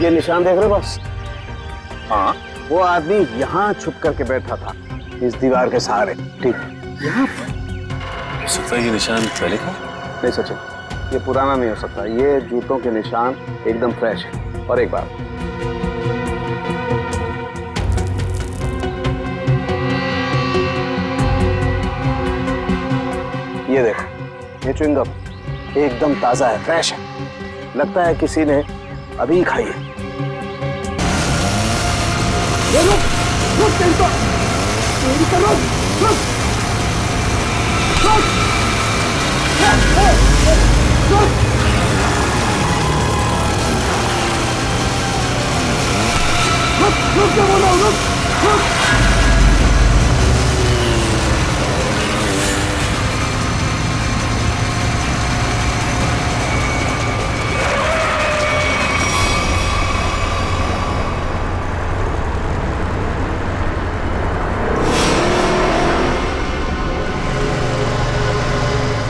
ये निशान देख रहे हो बस? हाँ। वो आदमी यहाँ छुप करके बैठा था, इस दीवार के सहारे। ठीक यहाँ पर। हो सकता है ये निशान पहले का? नहीं सचिन, ये पुराना नहीं हो सकता। ये जूतों के निशान एकदम फ्रेश है। और एक बात, ये देखो, ये च्युइंगम एकदम ताजा है, फ्रेश है। लगता है किसी ने अभी खाई है। रुक रुक रुक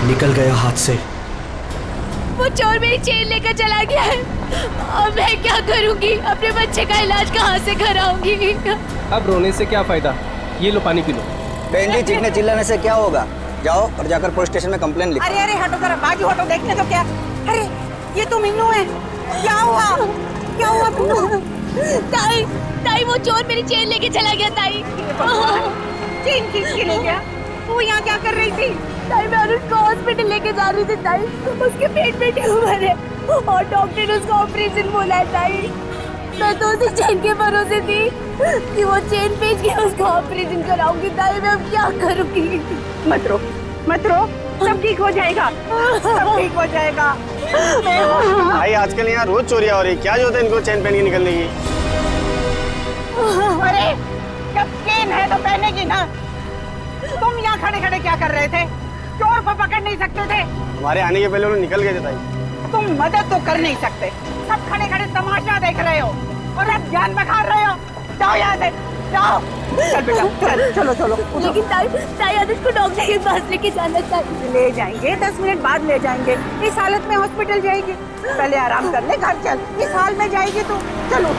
निकल गया हाथ से। वो चोर मेरी चेन लेकर चला गया है। अब मैं क्या करूंगी? अपने बच्चे का इलाज कहाँ से कराऊंगी? अब रोने से क्या फायदा? ये लो पानी पी लो। बहन जी, चीखने चिल्लाने से क्या होगा? जाओ और जाकर पुलिस स्टेशन में कंप्लेन लिखो। अरे अरे हटो जरा, बाजू हटो, देखने तो क्या। अरे ये तो मीनू है। क्या हुआ? क्या हुआ मीनू? ताई, ताई वो चोर मेरी चेन लेके चला गया ताई। चेन खींच के ले गया? वो यहाँ क्या कर रही थी? ताई मैं अनुज को हॉस्पिटल लेके जा रही थी ताई। उसके पेट में ट्यूमर है और डॉक्टर ने उसका ऑपरेशन बोला है ताई। मैं तो उसी चेन के भरोसे थी कि वो चेन बेच के उसका ऑपरेशन कराऊंगी ताई। मैं अब क्या करूंगी? मत रो, मत रो, सब ठीक हो जाएगा, सब ठीक हो जाएगा। भाई आजकल यहाँ रोज चोरियां हो रही, क्या जो है इनको चेन पहन के निकलने की? अरे जब चेन है तो पहनेगी ना। तुम यहाँ खड़े खड़े क्या कर रहे थे? चोर को पकड़ नहीं सकते थे? हमारे आने के पहले उन्होंने निकल गए थे भाई। तुम मदद तो कर नहीं सकते, सब खड़े खड़े तमाशा देख रहे हो और अब जान बखार रहे हो। जाओ यहाँ से, जाओ। चल बेटा, चल, चलो चलो। लेकिन ताई, ताई अनुज को डॉक्टर के पास लेके जाना चाहिए। ले जाएंगे, 10 मिनट बाद ले जाएंगे। इस हालत में हॉस्पिटल जाएगी? पहले आराम कर ले, घर चल। इस हाल में जाएगी तो चलो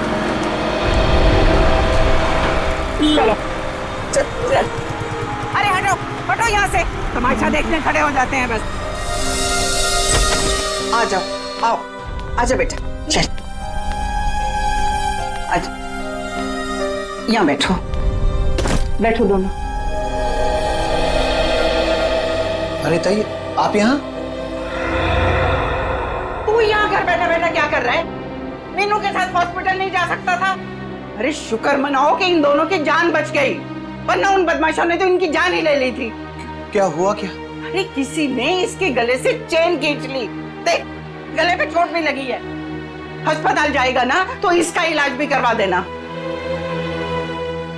चलो चल चल। अरे हटो हटो यहाँ से, तमाशा देखने खड़े हो जाते हैं बस। आ जाओ, आओ, आजा बेटा, चल आजा, यहाँ बैठो, बैठो दोनों। अरे ताई, आप यहाँ? तू यहाँ घर बैठा बैठा क्या कर रहा है? मीनू के साथ हॉस्पिटल नहीं जा सकता था? अरे शुक्र मनाओ कि इन दोनों की जान बच गई, वरना उन बदमाशों ने तो इनकी जान ही ले ली थी। क्या हुआ क्या? अरे किसी ने इसके गले से चेन खींच ली। देख, गले पे चोट भी लगी है। अस्पताल जाएगा ना तो इसका इलाज भी करवा देना।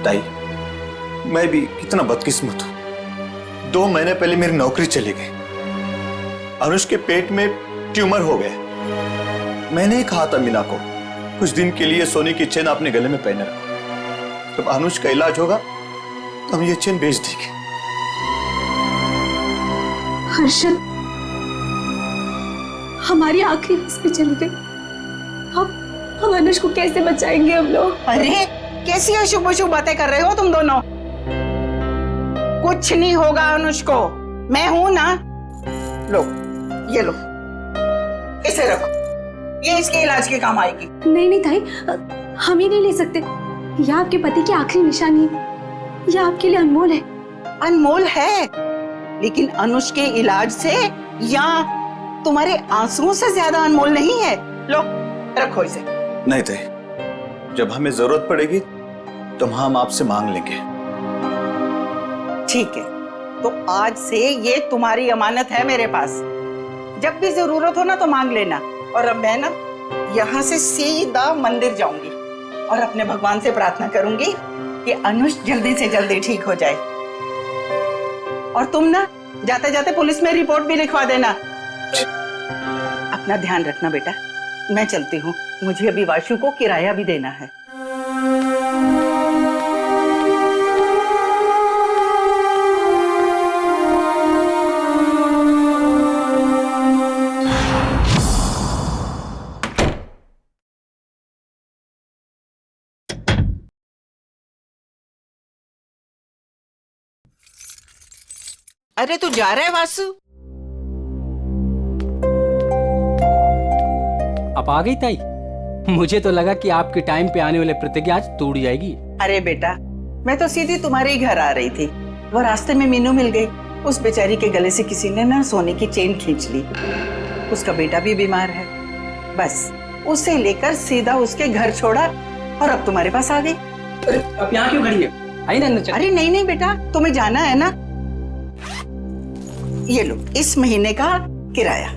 ताई, मैं भी कितना बदकिस्मत हूँ। 2 महीने पहले मेरी नौकरी चली गई। अनुज के पेट में ट्यूमर हो गया। मैंने ही कहा था मीना को, कुछ दिन के लिए सोने की चेन अपने गले में पहने रखो। जब अनुज का इलाज होगा तो हम ये चेन बेच देंगे। हर्षद, हमारी आखिरी बस पे चली गई। हम अनुज को कैसे बचाएंगे हम लोग? अरे कैसी अशुभ अशुभ बातें कर रहे हो तुम दोनों? कुछ नहीं होगा अनुज को, मैं हूं ना। लो, ये लो, इसे रखो, ये इसके इलाज के काम आएगी। नहीं नहीं ताई, हम ही नहीं ले सकते। यह आपके पति की आखिरी निशानी है, यह आपके लिए अनमोल है। अनमोल है, लेकिन अनुज के इलाज से या तुम्हारे आंसुओं से ज्यादा अनमोल नहीं है। लो रखो इसे। नहीं ताई, जब हमें जरूरत पड़ेगी तो हम आपसे मांग लेंगे। ठीक है, तो आज से ये तुम्हारी अमानत है मेरे पास। जब भी जरूरत हो ना तो मांग लेना। और अब मैं ना यहाँ से सीधा मंदिर जाऊंगी और अपने भगवान से प्रार्थना करूंगी कि अनुज जल्दी से जल्दी ठीक हो जाए। और तुम ना जाते जाते पुलिस में रिपोर्ट भी लिखवा देना। अपना ध्यान रखना बेटा, मैं चलती हूँ, मुझे अभी वाशु को किराया भी देना है। अरे तू जा रहा है वासु? आप आ गई ताई? मुझे तो लगा कि आपके टाइम पे आने वाले प्रतिज्ञा आज टूट जाएगी। अरे बेटा, मैं तो सीधी तुम्हारे ही घर आ रही थी। वो रास्ते में मीनू मिल गई। उस बेचारी के गले से किसी ने ना सोने की चेन खींच ली। उसका बेटा भी बीमार है। बस उसे लेकर सीधा उसके घर छोड़ा और अब तुम्हारे पास आ गई। अरे आप यहाँ क्यों खड़ी है? आई ना अंदर। अरे नहीं नहीं बेटा, तुम्हें जाना है ना। ये लो इस महीने का किराया।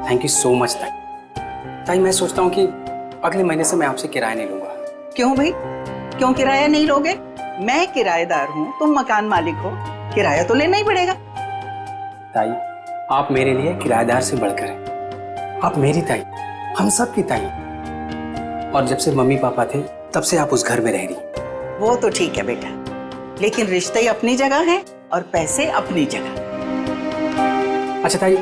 थैंक यू सो मच ताई। ताई मैं सोचता हूँ कि अगले महीने से मैं आपसे किराया नहीं लूंगा। क्यों भाई, क्यों किराया नहीं लोगे? मैं किराएदार हूँ, तुम मकान मालिक हो, किराया तो लेना ही पड़ेगा। ताई आप मेरे लिए किराएदार से बढ़कर हैं। आप मेरी ताई, हम सब की ताई। और जब से मम्मी पापा थे तब से आप उस घर में रह रही। वो तो ठीक है बेटा, लेकिन रिश्ते अपनी जगह हैं और पैसे अपनी जगह। अच्छा ताई,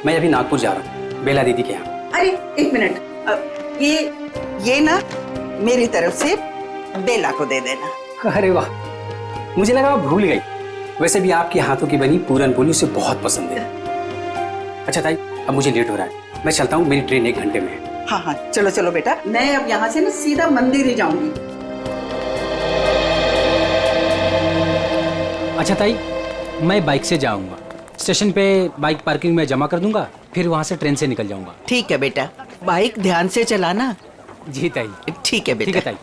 मैं अभी नागपुर जा रहा हूँ बेला दीदी के यहाँ। अरे एक मिनट, ये ना मेरी तरफ से बेला को दे देना। अरे वाह, मुझे लगा आप भूल गई। वैसे भी आपके हाथों की बनी पूरन पोली उसे बहुत पसंद है। अच्छा ताई, अब मुझे लेट हो रहा है, मैं चलता हूँ, मेरी ट्रेन 1 घंटे में है। हाँ हाँ चलो चलो बेटा, मैं अब यहाँ से ना सीधा मंदिर ही जाऊंगी। अच्छा ताई, मैं बाइक से जाऊंगा। स्टेशन पे बाइक पार्किंग में जमा कर दूंगा, फिर वहाँ से ट्रेन से निकल जाऊंगा। ठीक है बेटा, बाइक ध्यान से चलाना। जी ताई। ठीक है बेटा। ठीक है ताई।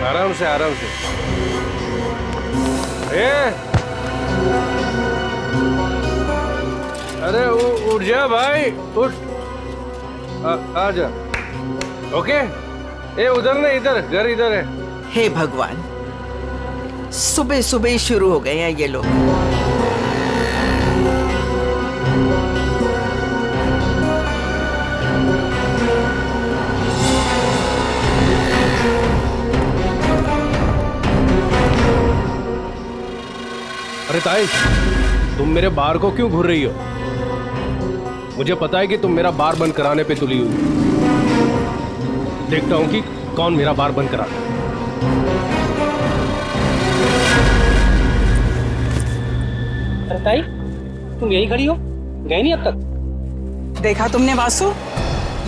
आराम से आराम से। अरे उठ जा भाई, उठ। आ जा। ओके। उधर नहीं, इधर घर इधर है। हे भगवान, सुबह सुबह ही शुरू हो गए हैं ये लोग। अरे ताई, तुम मेरे बार को क्यों घूर रही हो? मुझे पता है कि तुम मेरा बार बंद कराने पे तुली हुई। देखता हूं कि कौन मेरा बार बंद कराता है। अरे ताई, तुम यही खड़ी हो, गए नहीं अब तक? देखा तुमने वासु,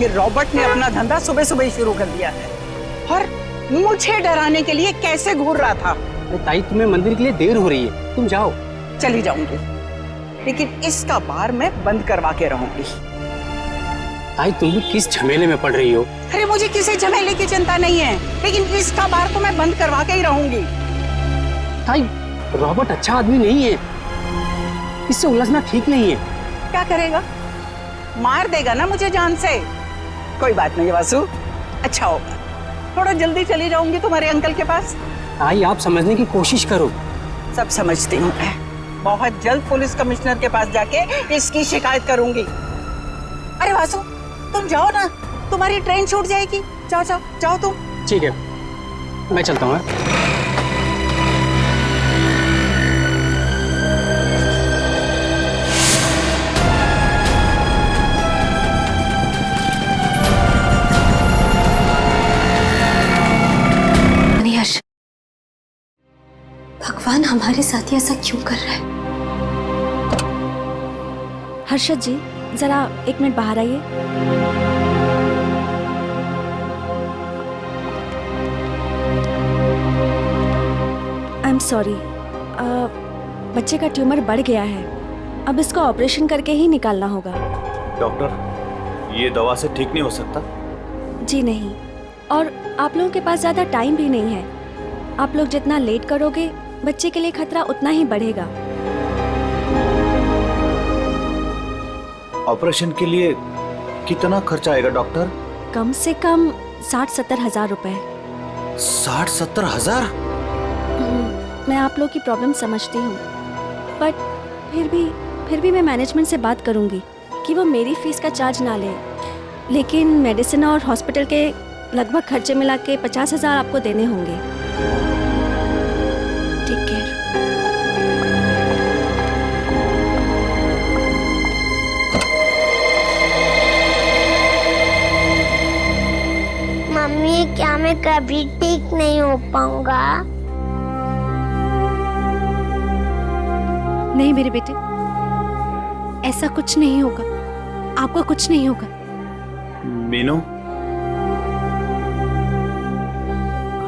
ये रॉबर्ट ने अपना धंधा सुबह सुबह ही शुरू कर दिया है और मुझे डराने के लिए कैसे घूर रहा था। अरे ताई, तुम्हें मंदिर के लिए देर हो रही है, तुम जाओ। चली जाऊंगी, लेकिन इसका बार मैं बंद करवा के रहूंगी। ताई, तुम भी किस झमेले में पड़ रही हो? अरे मुझे किसी झमेले की चिंता नहीं है, लेकिन इसका बार तो मैं बंद करवा के ही रहूंगी। ताई, रॉबर्ट अच्छा आदमी नहीं है, इससे उलझना ठीक नहीं है। क्या करेगा? मार देगा ना मुझे जान से। कोई बात नहीं वासु, अच्छा होगा, थोड़ा जल्दी चली जाऊंगी तुम्हारे अंकल के पास। ताई, आप समझने की कोशिश करो। सब समझती हूँ मैं, बहुत जल्द पुलिस कमिश्नर के पास जाके इसकी शिकायत करूंगी। अरे वासु, तुम जाओ ना, तुम्हारी ट्रेन छूट जाएगी। जाओ जाओ जाओ तुम। ठीक है, मैं चलता हूँ। भगवान हमारे साथ ऐसा क्यों कर रहा है? हर्षद जी, जरा 1 मिनट बाहर आइए। आई एम सॉरी, बच्चे का ट्यूमर बढ़ गया है, अब इसको ऑपरेशन करके ही निकालना होगा। डॉक्टर, ये दवा से ठीक नहीं हो सकता? जी नहीं, और आप लोगों के पास ज़्यादा टाइम भी नहीं है। आप लोग जितना लेट करोगे, बच्चे के लिए खतरा उतना ही बढ़ेगा। ऑपरेशन के लिए कितना खर्चा आएगा डॉक्टर? कम से कम 60-70 हज़ार रुपए। 60-70 हजार? मैं आप लोग की प्रॉब्लम समझती हूँ, बट फिर भी मैं मैनेजमेंट से बात करूँगी कि वो मेरी फीस का चार्ज ना ले, लेकिन मेडिसिन और हॉस्पिटल के लगभग खर्चे मिला के 50 हज़ार आपको देने होंगे। Take care. मम्मी क्या मैं कभी ठीक नहीं हो पाऊंगा? नहीं मेरे बेटे, ऐसा कुछ नहीं होगा, आपको कुछ नहीं होगा। मीनू,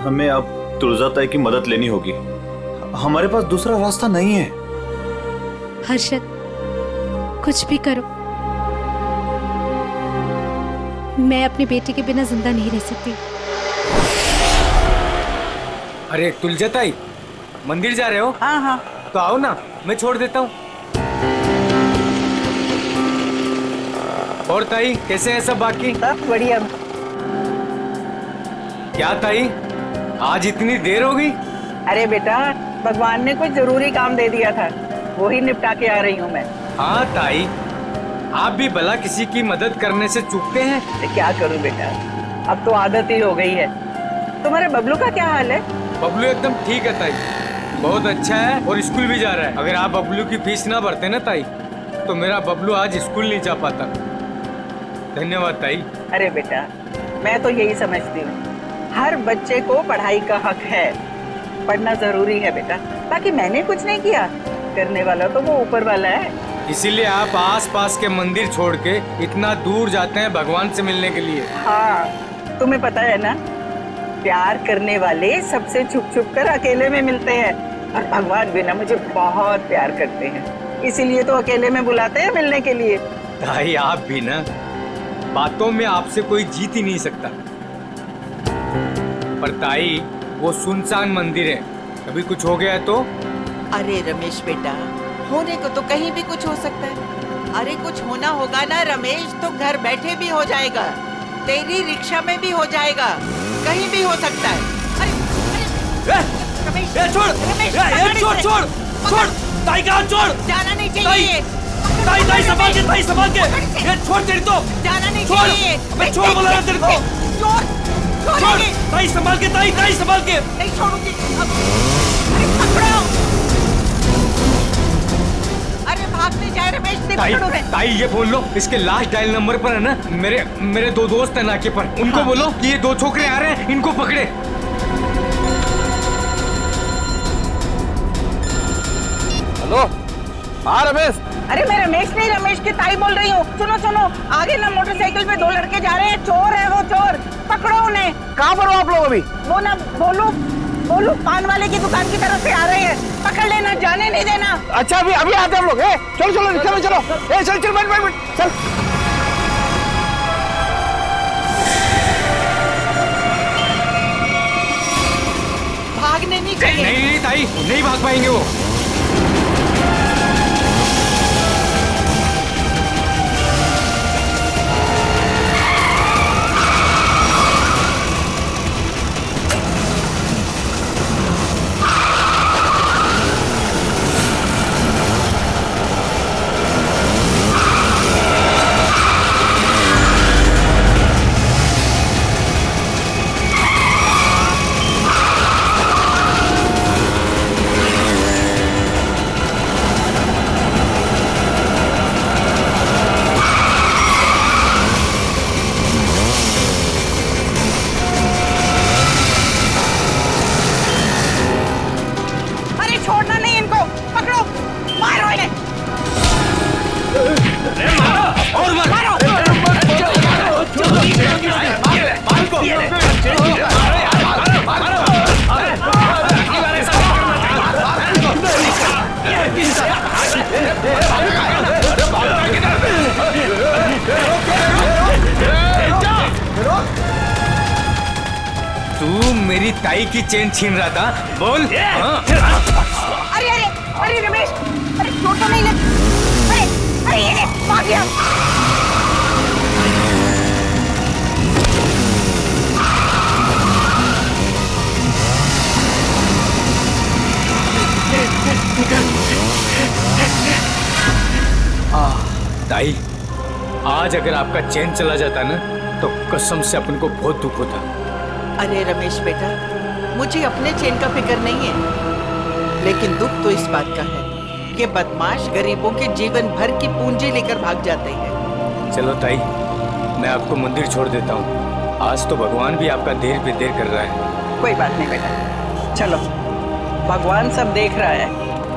हमें अब तुलजा ताई की मदद लेनी होगी। हमारे पास दूसरा रास्ता नहीं है। हर्षद, कुछ भी करो, मैं अपने बेटे के बिना जिंदा नहीं रह सकती। अरे तुलजा ताई, मंदिर जा रहे हो? हाँ हाँ। तो आओ ना, मैं छोड़ देता हूँ। और ताई कैसे है सब बाकी? सब बढ़िया। क्या ताई, आज इतनी देर हो गई? अरे बेटा, भगवान ने कुछ जरूरी काम दे दिया था, वही निपटा के आ रही हूँ मैं। हाँ ताई, आप भी भला किसी की मदद करने से चूकते हैं? तो क्या करूँ बेटा, अब तो आदत ही हो गई है। तुम्हारे बबलू का क्या हाल है? बबलू एकदम ठीक है ताई, बहुत अच्छा है और स्कूल भी जा रहा है। अगर आप बबलू की फीस ना भरते ना ताई, तो मेरा बबलू आज स्कूल नहीं जा पाता। धन्यवाद ताई। अरे बेटा, मैं तो यही समझती हूँ, हर बच्चे को पढ़ाई का हक है, पढ़ना जरूरी है बेटा। बाकी मैंने कुछ नहीं किया, करने वाला तो वो ऊपर वाला है। इसीलिए आप आस-पास के मंदिर छोड़ के इतना दूर जाते हैं भगवान से मिलने के लिए। हाँ, तुम्हें पता है ना, प्यार करने वाले सबसे छुप छुप कर अकेले में मिलते हैं, और भगवान भी ना मुझे बहुत प्यार करते हैं, इसीलिए तो अकेले में बुलाते हैं मिलने के लिए। ताई आप भी ना, बातों में आपसे कोई जीत ही नहीं सकता। पर ताई, वो सुनसान मंदिर है, कभी कुछ हो गया तो? अरे रमेश बेटा, होने को तो कहीं भी कुछ हो सकता है। अरे कुछ होना होगा ना रमेश, तो घर बैठे भी हो जाएगा, तेरी रिक्शा में भी हो जाएगा, कहीं भी हो सकता है। अरे रमेश, छोड़, छोड़ छोड़ छोड़, ताई का हाथ छोड़। जाना नहीं चाहिए। ताई संभाल के, ताई संभाल के, ये छोड़ तेरी तो। जाना नहीं छोड़, चाहिए। मैं छोड़ बोला ना तेरे को। छोड़, ताई संभाल के, ताई संभाल के। नहीं छोड़ूंगी। अरे पकड़ो। अरे भागने जाए रमेश, नहीं पकड़ोगे। ताई ये बोल लो, इसके लास्ट डायल नंबर पर है ना, मेरे दो दोस्त है नाके पर, उनको बोलो कि ये दो छोकरे आ रहे हैं, इनको पकड़े। हेलो, हाँ रमेश। अरे मैं रमेश नहीं, रमेश की ताई बोल रही हूँ। सुनो सुनो, आगे ना मोटरसाइकिल पे दो लड़के जा रहे हैं, चोर है वो, चोर, पकड़ो उन्हें। कहाँ पर हो आप लोग अभी? वो ना बोलू पान वाले की दुकान की तरफ से आ रहे हैं, पकड़ लेना, जाने नहीं देना। अच्छा, अभी आते हम लोग। चलो रिक्शा में चलो। चल बैठ चल। भागने नहीं चाहिए। नहीं ताई, नहीं भाग पाएंगे वो। छोड़ना नहीं इनको, पकड़ो, मारो इन्हें। और मारो। तू मेरी ताई की चेन छीन रहा था, बोल। अरे रमेश, अरे चोट तो नहीं लगी। अरे ये भाग गया। ताई, आज अगर आपका चैन चला जाता ना, तो कसम से अपन को बहुत दुख होता। अरे रमेश बेटा, मुझे अपने चैन का फिक्र नहीं है, लेकिन दुख तो इस बात का है कि बदमाश गरीबों के जीवन भर की पूंजी लेकर भाग जाते हैं। चलो ताई, मैं आपको मंदिर छोड़ देता हूँ, आज तो भगवान भी आपका देर पे देर कर रहा है। कोई बात नहीं बेटा, चलो, भगवान सब देख रहा है,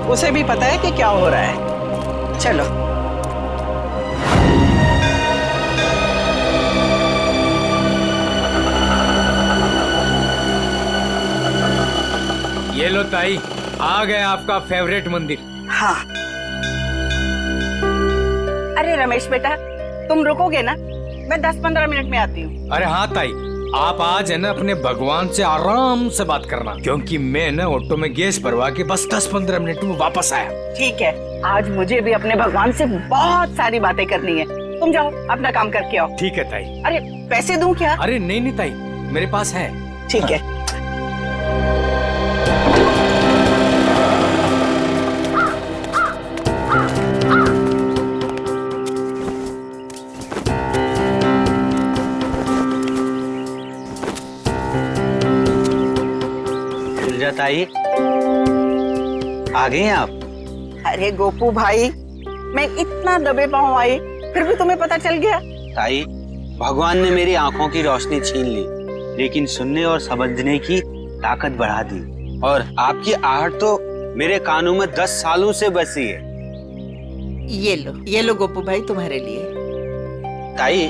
उसे भी पता है कि क्या हो रहा है। चलो। ये लो ताई, आ गए आपका फेवरेट मंदिर। हाँ। अरे रमेश बेटा, तुम रुकोगे ना? मैं 10-15 मिनट में आती हूँ। अरे हाँ ताई, आप आज है ना अपने भगवान से आराम से बात करना, क्योंकि मैं ना ऑटो में गैस भरवा के बस 10-15 मिनट में वापस आया। ठीक है, आज मुझे भी अपने भगवान से बहुत सारी बातें करनी है। तुम जाओ अपना काम करके आओ। ठीक है ताई। अरे पैसे दूं क्या? अरे नहीं ताई, मेरे पास है। ठीक है। ताई, आ गए हैं आप? अरे गोपू भाई, मैं इतना दबे पाँव आई, फिर भी तुम्हें पता चल गया? ताई, भगवान ने मेरी आंखों की रोशनी छीन ली, लेकिन सुनने और समझने की ताकत बढ़ा दी। और आपकी आहट तो मेरे कानों में 10 सालों से बसी है। ये लो गोपू भाई, तुम्हारे लिए। ताई,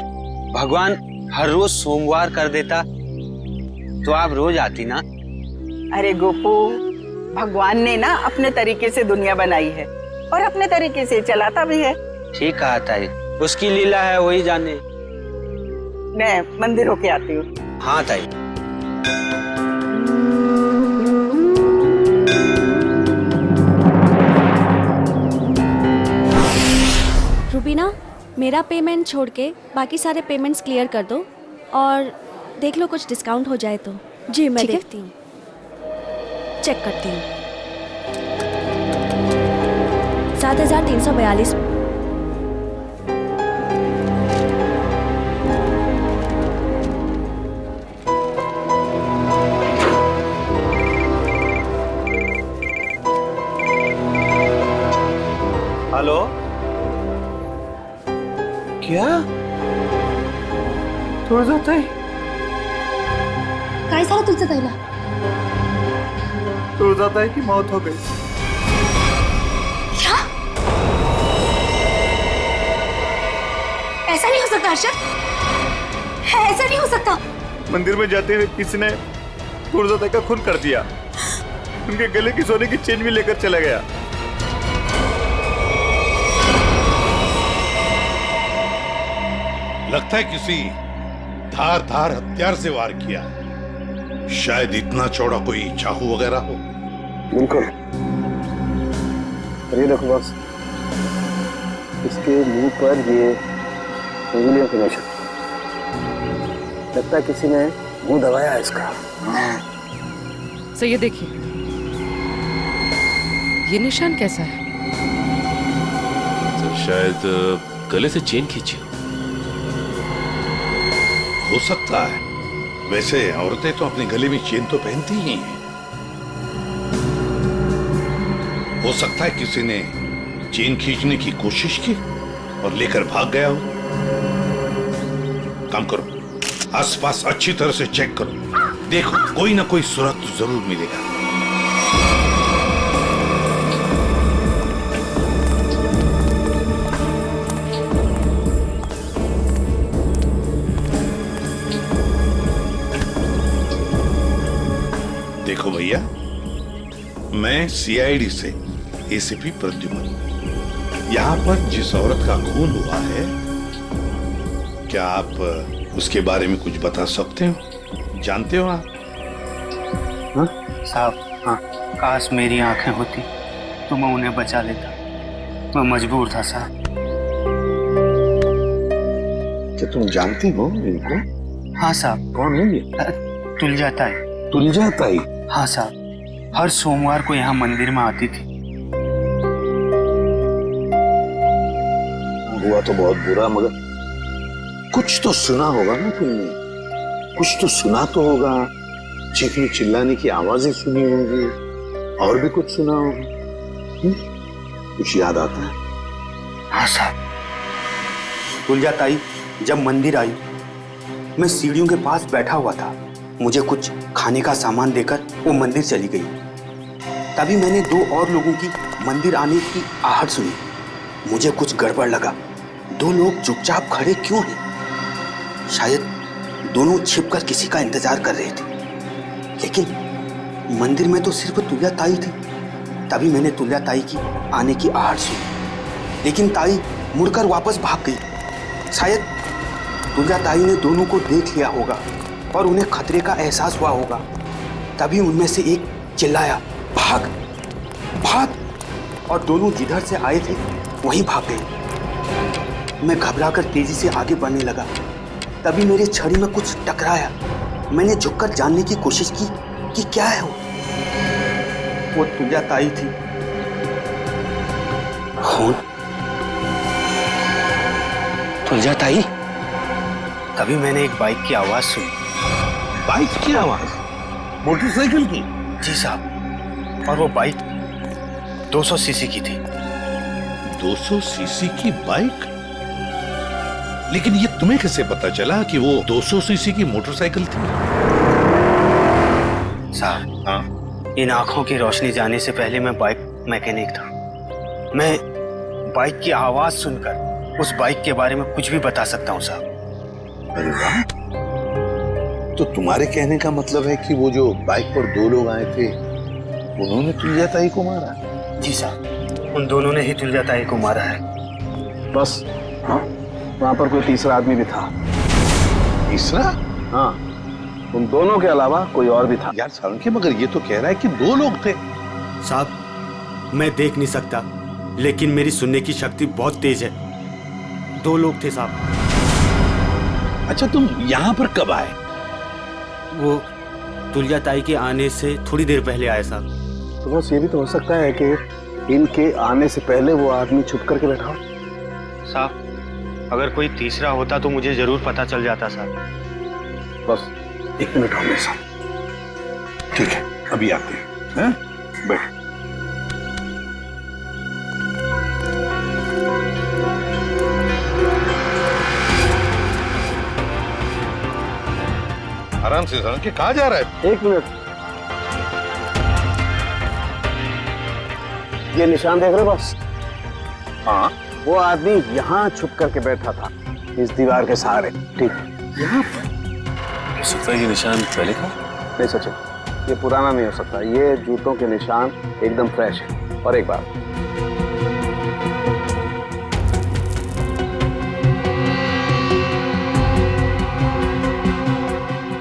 भगवान हर रोज सोमवार कर देता तो आप रोज आती ना। अरे गोपू, भगवान ने ना अपने तरीके से दुनिया बनाई है और अपने तरीके से चलाता भी है। ठीक कहा ताई, उसकी लीला है वही जाने। मैं मंदिर होके आती हूँ। हाँ ताई। रूबीना, मेरा पेमेंट छोड़ के बाकी सारे पेमेंट्स क्लियर कर दो और देख लो कुछ डिस्काउंट हो जाए तो। जी मैं देखती हूँ, चेक करती हूँ। 7,342। हेलो, क्या तुळजाताई? काय झालं तुझं ताईला? तुळजाताई की मौत हो गई। क्या? ऐसा नहीं हो सकता अर्शद, ऐसा नहीं हो सकता। मंदिर में जाते हुए किसी ने तुळजाताई का खून कर दिया, उनके गले की सोने की चेन भी लेकर चला गया। लगता है किसी धार हथियार से वार किया है। शायद इतना चौड़ा कोई चाकू वगैरह हो। बिल्कुल। ये देखो बस, इसके मुंह पर ये उंगलियों के निशान। लगता है किसी ने मुंह दबाया है इसका। सो ये देखिए, ये निशान कैसा है? तो शायद गले से चेन खींची हो सकता है। वैसे औरतें तो अपने गले में चेन तो पहनती ही हैं। हो सकता है किसी ने चेन खींचने की कोशिश की और लेकर भाग गया हो। काम करो, आसपास अच्छी तरह से चेक करो, देखो कोई ना कोई सुराग तो जरूर मिलेगा। देखो भैया, मैं सीआईडी से एसीपी प्रद्युमन। यहाँ पर जिस औरत का खून हुआ है, क्या आप उसके बारे में कुछ बता सकते हो? जानते हो आप? हाँ साहब, हाँ। काश मेरी आंखें होती तो मैं उन्हें बचा लेता। मैं मजबूर था साहब। क्या तुम जानती हो इनको? हाँ साहब। कौन है ये? तुलजाताई। तुलजाताई? हाँ साहब, हर सोमवार को यहाँ मंदिर में आती थी। हुआ तो बहुत बुरा, मगर कुछ तो सुना होगा ना तुमने? कुछ तो सुना तो होगा। चीखने चिल्लाने की आवाजें सुनी होंगी, और भी कुछ सुना होगा। कुछ याद आता है? हाँ साहब, तुलजाताई जब मंदिर आई मैं सीढ़ियों के पास बैठा हुआ था, मुझे कुछ खाने का सामान देकर वो मंदिर चली गई। तभी मैंने 2 और लोगों की मंदिर आने की आहट सुनी। मुझे कुछ गड़बड़ लगा। 2 लोग चुपचाप खड़े क्यों हैं? शायद दोनों छिपकर किसी का इंतजार कर रहे थे। लेकिन मंदिर में तो सिर्फ तुल्या ताई थी। तभी मैंने तुल्या ताई की आने की आहट सुनी, लेकिन ताई मुड़कर वापस भाग गई। शायद तुल्या ताई ने दोनों को देख लिया होगा और उन्हें खतरे का एहसास हुआ होगा। तभी उनमें से एक चिल्लाया, भाग भाग, और दोनों जिधर से आए थे वहीं भाग गए। मैं घबराकर तेजी से आगे बढ़ने लगा। तभी मेरे छड़ी में कुछ टकराया। मैंने झुककर जानने की कोशिश की कि क्या है वो तुल्या ताई थी। खून? तुल्या ताई? तभी मैंने एक बाइक की आवाज सुनी। बाइक की आवाज? मोटरसाइकिल की? जी साहब, और वो बाइक 200 सीसी की थी। 200 सीसी की बाइक? लेकिन ये तुम्हें कैसे पता चला कि वो 200 सीसी की मोटरसाइकिल थी? साहब, इन आंखों की रोशनी जाने से पहले मैं बाइक मैकेनिक था। मैं बाइक की आवाज सुनकर उस बाइक के बारे में कुछ भी बता सकता हूँ साहब। अरे वाह, तो तुम्हारे कहने का मतलब है कि वो जो बाइक पर 2 लोग आए थे उन्होंने तुल्या ताई को मारा? जी साहब, उन दोनों ने ही तुल्या ताई को मारा है। बस हाँ, वहां पर कोई तीसरा आदमी भी था। तीसरा? हाँ, उन दोनों के अलावा कोई और भी था। यार सालुंखे, मगर ये तो कह रहा है कि 2 लोग थे। साहब, मैं देख नहीं सकता, लेकिन मेरी सुनने की शक्ति बहुत तेज है। 2 लोग थे साहब। अच्छा, तुम यहाँ पर कब आए? वो तुल्या ताई के आने से थोड़ी देर पहले आए साहब। तो बस ये भी तो हो सकता है कि इनके आने से पहले वो आदमी छुप करके बैठा हो। साहब, अगर कोई तीसरा होता तो मुझे जरूर पता चल जाता साहब। बस 1 मिनट और मेरे साथ। ठीक है, अभी आते हैं। बैठ। आराम से सालुंखे, कहाँ जा रहा है? 1 मिनट। ये निशान देख रहे हो बस? हाँ, वो आदमी यहाँ छुप करके बैठा था, इस दीवार के सहारे। ठीक, यहाँ पर? सकता है ये निशान पहले का? नहीं सचिन, ये पुराना नहीं हो सकता। ये जूतों के निशान एकदम फ्रेश है। और एक बात,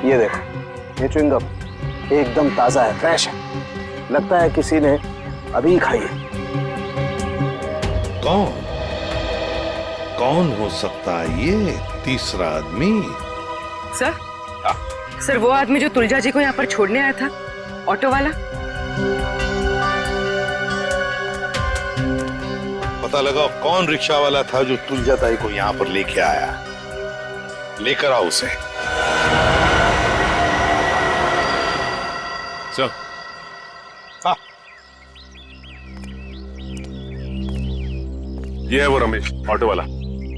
ये देखो, ये च्युइंगम एकदम ताजा है, फ्रेश है। लगता है किसी ने अभी खाई है। कौन हो सकता है ये तीसरा आदमी? सर, सर वो आदमी जो तुलजा जी को यहाँ पर छोड़ने आया था, ऑटो वाला। पता लगाओ कौन रिक्शा वाला था जो तुलजा ताई को यहाँ पर लेके आया। लेकर आओ उसे। सर, हाँ। ये है वो रमेश, ऑटो वाला,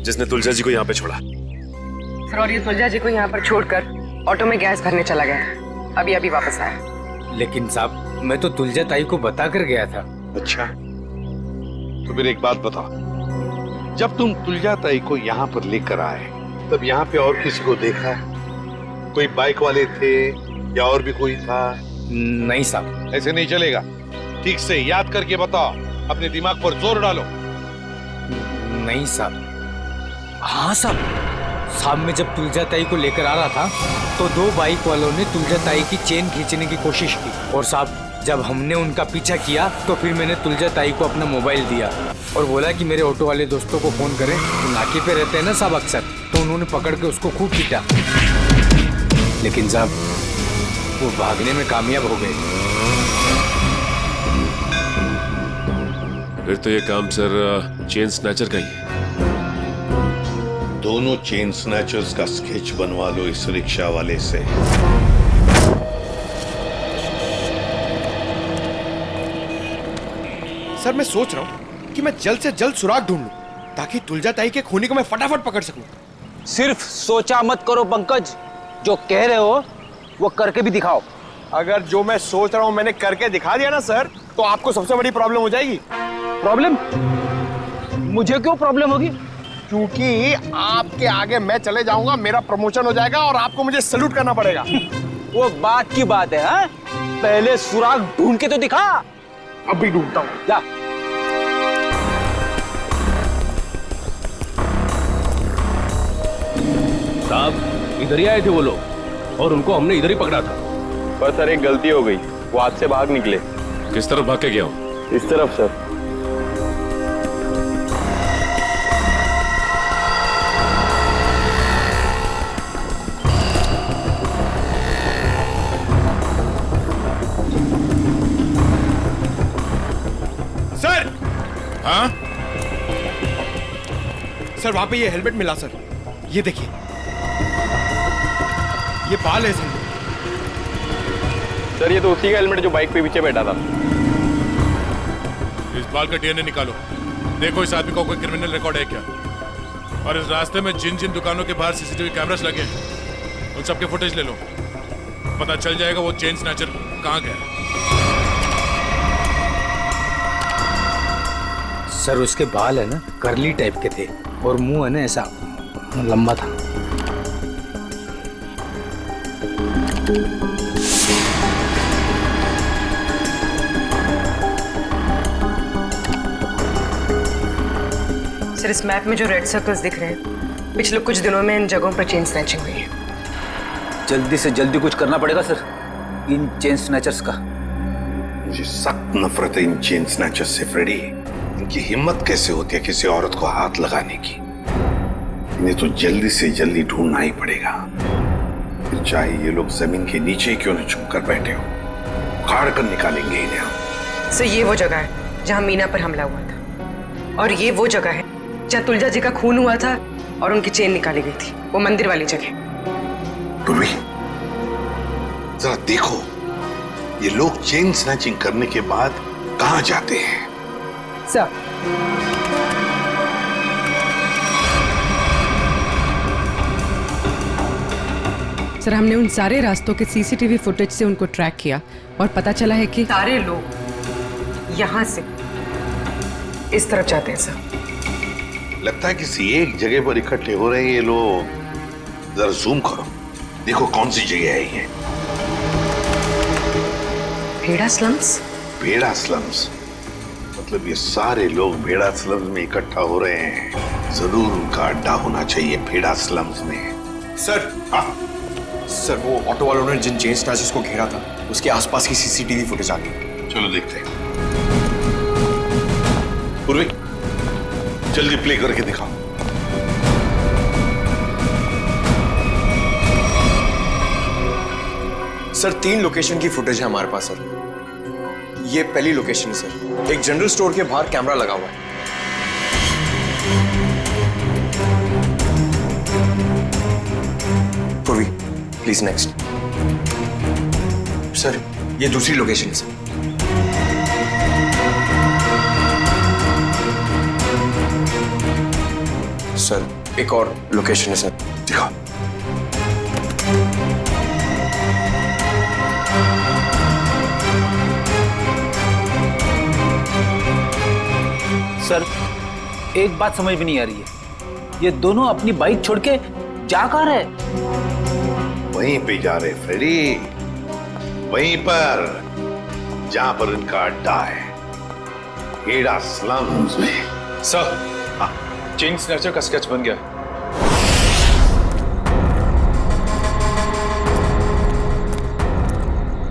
जिसने तुलजा जी को यहाँ पे छोड़ा। सर, और ये तुलजा जी को यहाँ पर छोड़कर ऑटो में गैस भरने चला गया। अभी अभी वापस आया। लेकिन साहब, मैं तो तुलजा ताई को बता कर गया था। अच्छा, तो फिर एक बात बताओ, जब तुम तुलजा ताई को यहाँ पर लेकर आए तब यहाँ पे और किसी को देखा है? कोई बाइक वाले थे या और भी कोई था? नहीं साहब। ऐसे नहीं चलेगा, ठीक से याद करके बताओ, अपने दिमाग पर जोर डालो। नहीं साहब। हाँ साहब, शाम में जब तुलजा ताई को लेकर आ रहा था तो 2 बाइक वालों ने तुलजा ताई की चेन खींचने की कोशिश की, और साहब जब हमने उनका पीछा किया तो फिर मैंने तुलजा ताई को अपना मोबाइल दिया और बोला कि मेरे ऑटो वाले दोस्तों को फोन करें। तो नाके पे रहते हैं ना साहब अक्सर, तो उन्होंने पकड़ के उसको खूब पीटा, लेकिन साहब वो भागने में कामयाब हो गए। फिर तो ये काम सर चेन स्नैचर का ही है। दोनों चेन स्नैचर्स का स्केच बनवा लो इस रिक्शा वाले से। सर, मैं सोच रहा हूँ कि मैं जल्द से जल्द सुराग ढूंढ लूं ताकि तुलजा ताई के खूनी को मैं फटाफट पकड़ सकूं। सिर्फ सोचा मत करो पंकज, जो कह रहे हो वो करके भी दिखाओ। अगर जो मैं सोच रहा हूँ मैंने करके दिखा दिया ना सर, तो आपको सबसे बड़ी प्रॉब्लम हो जाएगी। प्रॉब्लम? मुझे क्यों प्रॉब्लम होगी? क्योंकि आपके आगे मैं चले जाऊंगा, मेरा प्रमोशन हो जाएगा और आपको मुझे सैल्यूट करना पड़ेगा। वो बात की बात है, हाँ? पहले सुराग ढूंढ के तो दिखा। अभी ढूंढता हूँ। जा। साहब इधर ही आए थे वो लोग और उनको हमने इधर ही पकड़ा था। पर सर एक गलती हो गई, वो हाथ से भाग निकले। किस तरफ भाग के गया हो? इस तरफ सर। सर! हाँ? सर वहां पे ये हेलमेट मिला सर, ये देखिए, ये बाल है सर। सर ये तो उसी का हेलमेट जो बाइक पे पीछे बैठा था। इस बाल का डीएनए निकालो, देखो इस आदमी का कोई क्रिमिनल रिकॉर्ड है क्या। और इस रास्ते में जिन जिन दुकानों के बाहर सीसीटीवी कैमरास लगे हैं उन सबके फुटेज ले लो, पता चल जाएगा वो चेन स्नैचर कहाँ गया। सर उसके बाल है ना करली टाइप के थे और मुंह है ना ऐसा लंबा था। सर इस मैप में जो रेड सर्कल्स दिख रहे हैं, पिछले कुछ दिनों में इन जगहों पर चेन स्नैचिंग हुई है। जल्दी से जल्दी कुछ करना पड़ेगा सर इन चेन स्नैचर्स का। मुझे सख्त नफरत है इन चेन स्नैचर्स से फ्रेडी। इनकी हिम्मत कैसे होती है किसी औरत को हाथ लगाने की। इन्हें तो जल्दी से जल्दी ढूंढना ही पड़ेगा, फिर चाहे ये लोग जमीन के नीचे क्यों न छुप कर बैठे हो, उखाड़ कर निकालेंगे इन्हें हम। सर ये वो जगह है जहाँ मीना पर हमला हुआ था, और ये वो जगह है जहाँ तुलजा जी का खून हुआ था और उनकी चेन निकाली गई थी, वो मंदिर वाली जगह। पूर्वी जरा देखो, ये लोग चेन स्नैचिंग करने के बाद कहाँ जाते हैं? सर सर हमने उन सारे रास्तों के सीसीटीवी फुटेज से उनको ट्रैक किया और पता चला है कि सारे लोग यहाँ से इस तरफ जाते हैं सर। लगता है किसी एक जगह पर इकट्ठे हो रहे हैं ये लोग। जरा जूम करो, देखो कौन सी जगह है ये। भेड़ा स्लम्स? भेड़ा स्लम्स मतलब ये सारे लोग भेड़ा स्लम्स में इकट्ठा हो रहे हैं। जरूर उनका अड्डा होना चाहिए भेड़ा स्लम्स में। सर सर वो ऑटो वालों ने जिन चेन स्नैचर्स को घेरा था उसके आसपास की सीसीटीवी फुटेज आ गई। चलो देखते हैं। पूर्वी जल्दी प्ले करके दिखाओ। सर 3 लोकेशन की फुटेज है हमारे पास सर। ये पहली लोकेशन है सर, एक जनरल स्टोर के बाहर कैमरा लगा हुआ है। पूर्वी प्लीज नेक्स्ट। सर ये दूसरी लोकेशन है सर। सर एक और लोकेशन है सर, दिखाओ। सर एक बात समझ में नहीं आ रही है, ये दोनों अपनी बाइक छोड़ के जा कहाँ रहे? वहीं पे जा रहे फ्रेडी, वहीं पर जहां पर इनका अड्डा है, भेड़ा स्लम्स में। सर चेन स्नैचर का स्केच बन गया।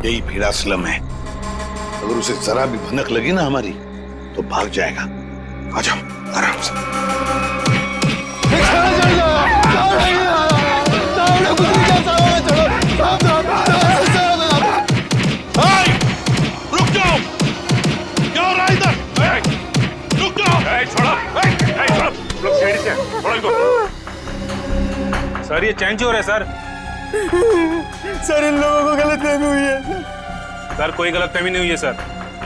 यही भेड़ा स्लम है। अगर उसे जरा भी भनक लगी ना हमारी तो भाग जाएगा। आ जाओ आराम से। रुक जाओ, क्या हो रहा है इधर? रुक जाओ। सर ये चैन चोर है सर। सर इन लोगों को गलतफहमी हुई है। सर कोई गलतफहमी नहीं हुई है सर,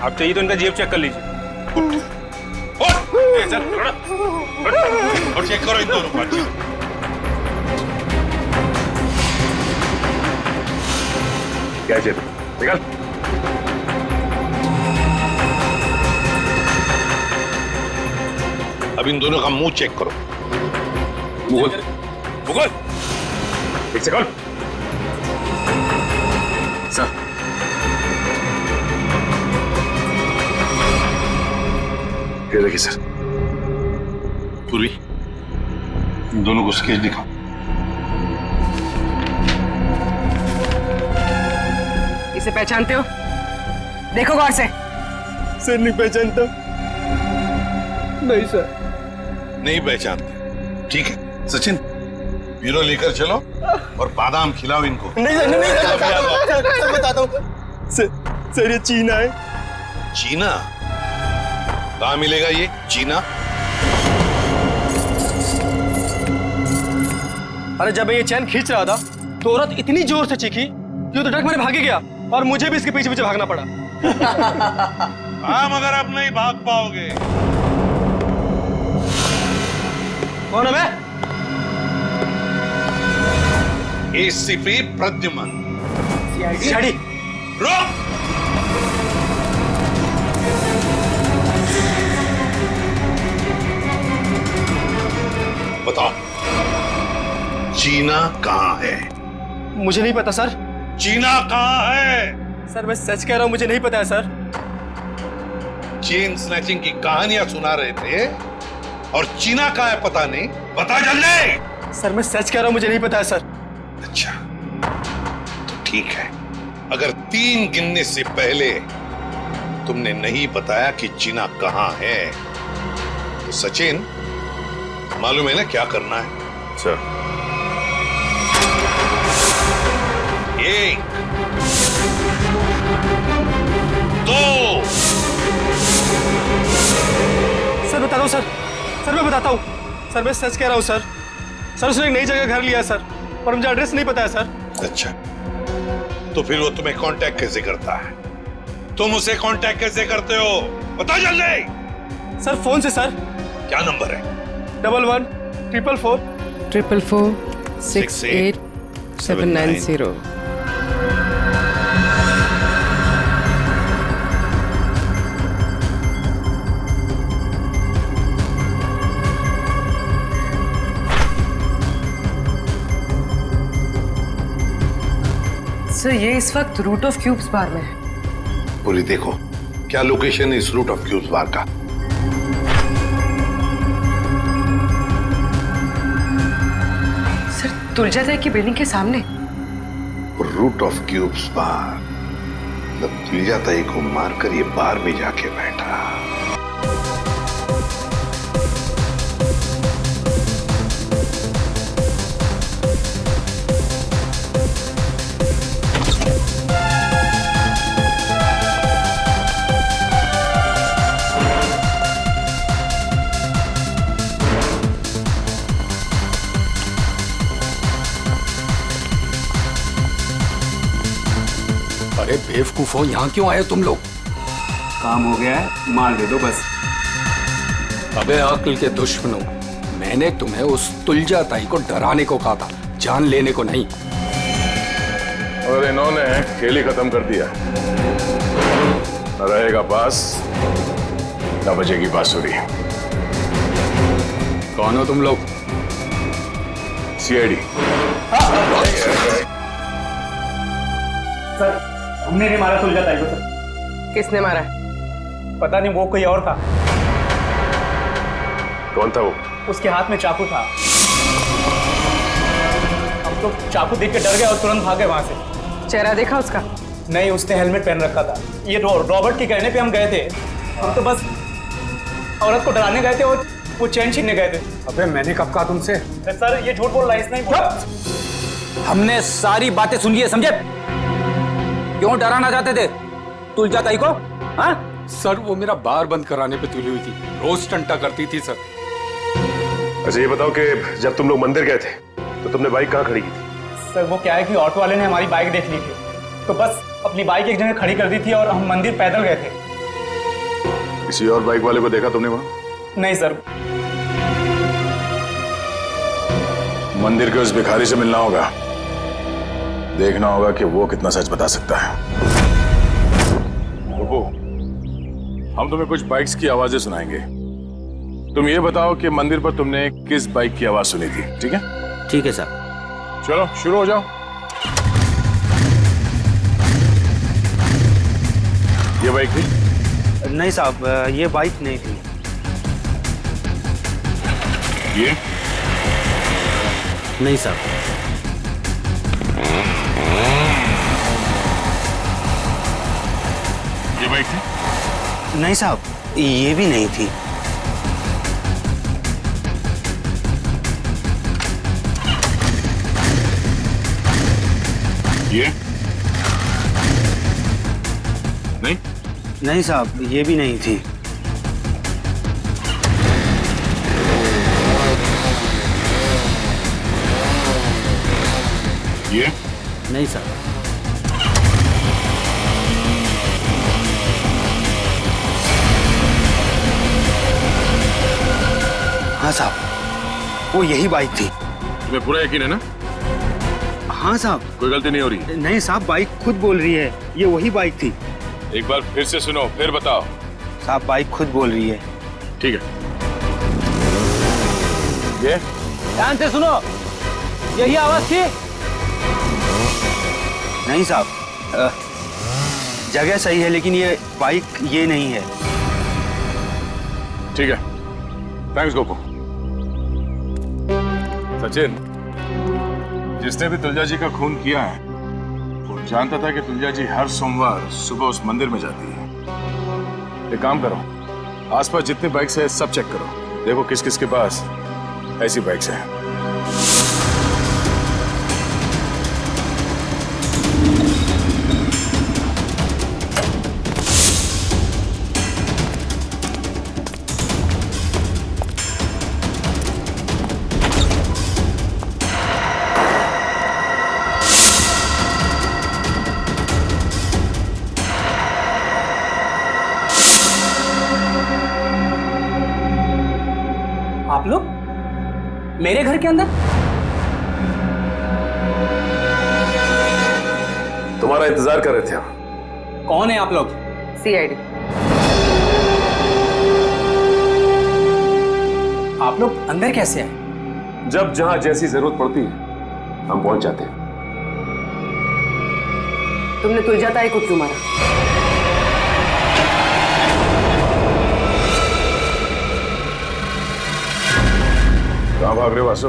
आप चाहिए तो इनका जेब चेक कर लीजिए। और चेक करो इन दोनों को। क्या है जेब में? निकाल। अब इन दोनों का मुंह चेक करो। मुगल, मुगल, एक सेकंड। सर, ये देखिए सर। पूर्वी, इन दोनों को स्केच दिखाओ। इसे पहचानते हो? देखो गौर से। सर नहीं पहचानता। नहीं सर। नहीं पहचानते? ठीक है सचिन, ब्यूरो लेकर चलो और बादाम खिलाओ इनको। नहीं सर, नहीं सर, बताता हूँ सर, ये चीना है। चीना? कहाँ मिलेगा ये चीना? अरे जब ये चैन खींच रहा था तो औरत इतनी जोर से चीखी कि वो तो डर मैंने भागे गया और मुझे भी इसके पीछे पीछे भागना पड़ा। हाँ, मगर अब नहीं भाग पाओगे। कौन है मैं? एसीपी प्रद्युमन। सीआईडी। रुक! बताओ, चीना कहाँ है? मुझे नहीं पता सर। चीना कहाँ है? सर मैं सच कह रहा हूँ, मुझे नहीं पता है सर। चेन स्नैचिंग की कहानियां सुना रहे थे और चीना कहाँ है पता नहीं। बता जल्दी। सर मैं सच कह रहा हूँ, मुझे नहीं पता है सर। अच्छा, तो ठीक है। अगर 3 गिनने से पहले तुमने नहीं बताया कि चीना कहाँ है तो सचिन, मालूम है ना क्या करना है? सर। 1, 2। सर बताता हूँ सर। सर मैं बताता हूँ। सर मैं सच कह रहा हूँ सर। सर उसने एक नई जगह घर लिया है सर, और मुझे एड्रेस नहीं पता है सर। अच्छा, तो फिर वो तुम्हें कांटेक्ट कैसे करता है? तुम उसे कांटेक्ट कैसे करते हो? बता जल्दी। सर फोन से सर। क्या नंबर है? 11 444 444 68 790। सर ये इस वक्त रूट ऑफ क्यूब्स बार में है। पूरी देखो, क्या लोकेशन है इस रूट ऑफ क्यूब्स बार का? सर तुलजा ताई की बिल्डिंग के सामने। रूट ऑफ क्यूब्स बार, मतलब तुलजा ताई को मारकर ये बार में जाके बैठा। अरे बेवकूफो, यहाँ क्यों आए तुम लोग? काम हो गया है, माल दे दो बस। अबे अक्ल के दुश्मनों, मैंने तुम्हें उस तुलजा ताई को डराने को कहा था, जान लेने को नहीं। और इन्होंने खेल ही खत्म कर दिया। न रहेगा पास, न बजेगी बांसुरी। कौन हो तुम लोग? सीआईडी। सर हमने नहीं मारा तुलजा ताई को सर। किसने मारा? पता नहीं, वो कोई और था। कौन था वो? उसके हाथ में चाकू था। हम तो चाकू देख के डर गए और तुरंत भागे वहां से। चेहरा देखा उसका? नहीं, उसने हेलमेट पहन रखा था। ये रॉबर्ट के कहने पे हम गए थे। हम तो बस औरत को डराने गए थे और वो चैन छीनने गए थे। अबे मैंने कब कहा तुमसे? सर ये झूठ बोल रहा है, इसने ही बोला। हमने सारी बातें सुन ली है, समझे? क्यों डराना चाहते थे तुलजा ताई को? हाँ? सर वो मेरा बार बंद कराने पे तुली हुई थी, रोज टंटा करती थी सर। अच्छा ये बताओ कि जब तुम लोग मंदिर गए थे तो तुमने बाइक कहाँ खड़ी की थी? सर वो क्या है कि ऑटो वाले ने हमारी बाइक देख ली थी, तो बस अपनी बाइक एक जगह खड़ी कर दी थी और हम मंदिर पैदल गए थे। किसी और बाइक वाले को देखा तुमने वहां? नहीं सर। मंदिर के उस भिखारी से मिलना होगा, देखना होगा कि वो कितना सच बता सकता है। रुको, हम तुम्हें कुछ बाइक्स की आवाजें सुनाएंगे। तुम ये बताओ कि मंदिर पर तुमने किस बाइक की आवाज सुनी थी, ठीक है? ठीक है सर। चलो शुरू हो जाओ। ये बाइक थी? नहीं साहब, ये बाइक नहीं थी। ये? नहीं साहब। ये बाइक थी? नहीं साहब, ये भी नहीं थी। ये? नहीं? नहीं साहब, ये भी नहीं थी। ये? नहीं साहब। हाँ साहब, वो यही बाइक थी। तुम्हें पूरा यकीन है ना? हाँ साहब। कोई गलती नहीं हो रही? नहीं साहब, बाइक खुद बोल रही है, ये वही बाइक थी। एक बार फिर से सुनो, फिर बताओ। साहब, बाइक खुद बोल रही है। ठीक है। ये? ध्यान से सुनो, यही आवाज थी? नहीं साहब, जगह सही है लेकिन ये बाइक ये नहीं है। ठीक है, थैंक्स गोपू। सचिन, जिसने भी तुलजा जी का खून किया है वो जानता था कि तुलजा जी हर सोमवार सुबह उस मंदिर में जाती है। एक काम करो, आसपास जितने बाइक्स है सब चेक करो, देखो किस किस के पास ऐसी बाइक्स हैं। आप लोग मेरे घर के अंदर? तुम्हारा इंतजार कर रहे थे हम। कौन है आप लोग? सीआईडी। आप लोग अंदर कैसे आए? जब जहां जैसी जरूरत पड़ती है हम पहुंच जाते हैं। तुमने तुलजा ताई को क्यों मारा? कहां भाग रहे हो वासु?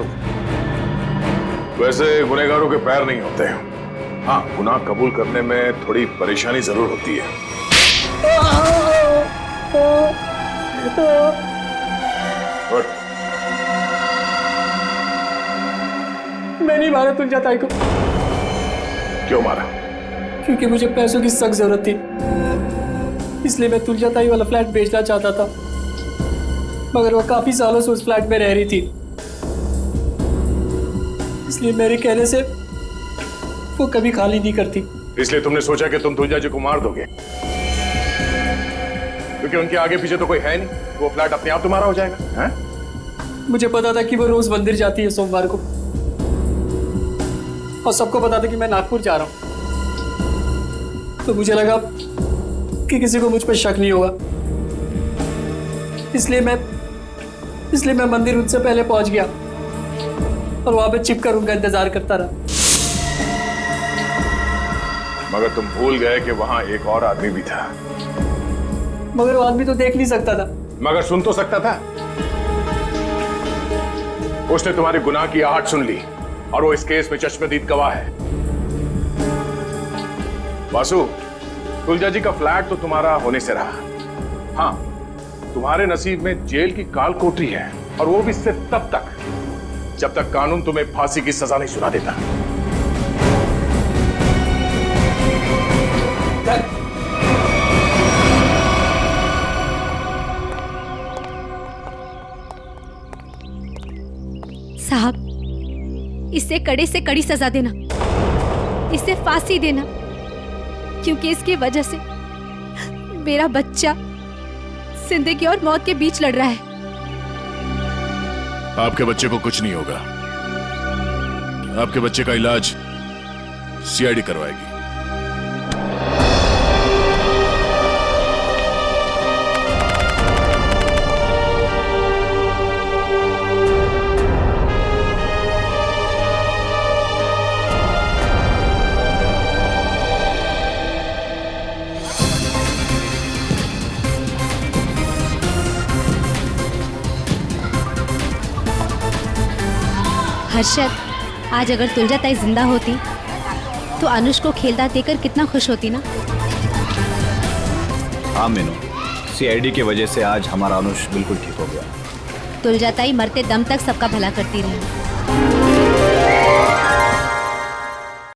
वैसे गुनहगारों के पैर नहीं होते हैं। हाँ, गुनाह कबूल करने में थोड़ी परेशानी जरूर होती है। उठ। मैं नहीं मारा तुलजा ताई को। क्यों मारा? क्योंकि मुझे पैसों की सख्त जरूरत थी, इसलिए मैं तुलजा ताई वाला फ्लैट बेचना चाहता था, मगर वो काफी सालों से उस फ्लैट में रह रही थी, इसलिए मेरे कहने से वो कभी खाली नहीं करती। इसलिए तुमने सोचा कि तुम तुलजा जी को मार दोगे, क्योंकि उनके आगे पीछे तो कोई है नहीं, वो फ्लैट अपने आप तुम्हारा हो जाएगा, हैं? मुझे पता था कि वो रोज मंदिर जाती है सोमवार को, और सबको पता था कि मैं नागपुर जा रहा हूं, तो मुझे लगा कि किसी को मुझ पर शक नहीं होगा, इसलिए मैं मंदिर उनसे पहले पहुंच गया और वहां पे छिपकर उनका इंतजार करता रहा। मगर तुम भूल गए कि वहां एक और आदमी भी था। मगर वो आदमी तो देख नहीं सकता था। मगर सुन तो सकता था। उसने तुम्हारे गुनाह की आहट सुन ली और वो इस केस में चश्मदीद गवाह है। वासु, तुलजा जी का फ्लैट तो तुम्हारा होने से रहा। हाँ, तुम्हारे नसीब में जेल की काल कोठरी है, और वो भी सिर्फ तब तक जब तक कानून तुम्हें फांसी की सजा नहीं सुना देता। साहब, इसे कड़े से कड़ी सजा देना, इसे फांसी देना, क्योंकि इसकी वजह से मेरा बच्चा जिंदगी और मौत के बीच लड़ रहा है। आपके बच्चे को कुछ नहीं होगा। आपके बच्चे का इलाज सीआईडी करवाएगी। हर्षद, आज अगर तुलजा ताई जिंदा होती तो अनुष को खेलता देखकर कितना खुश होती ना। हाँ मीनू, सीआईडी की वजह से आज हमारा अनुष बिल्कुल ठीक हो गया। तुलजा ताई मरते दम तक सबका भला करती रही।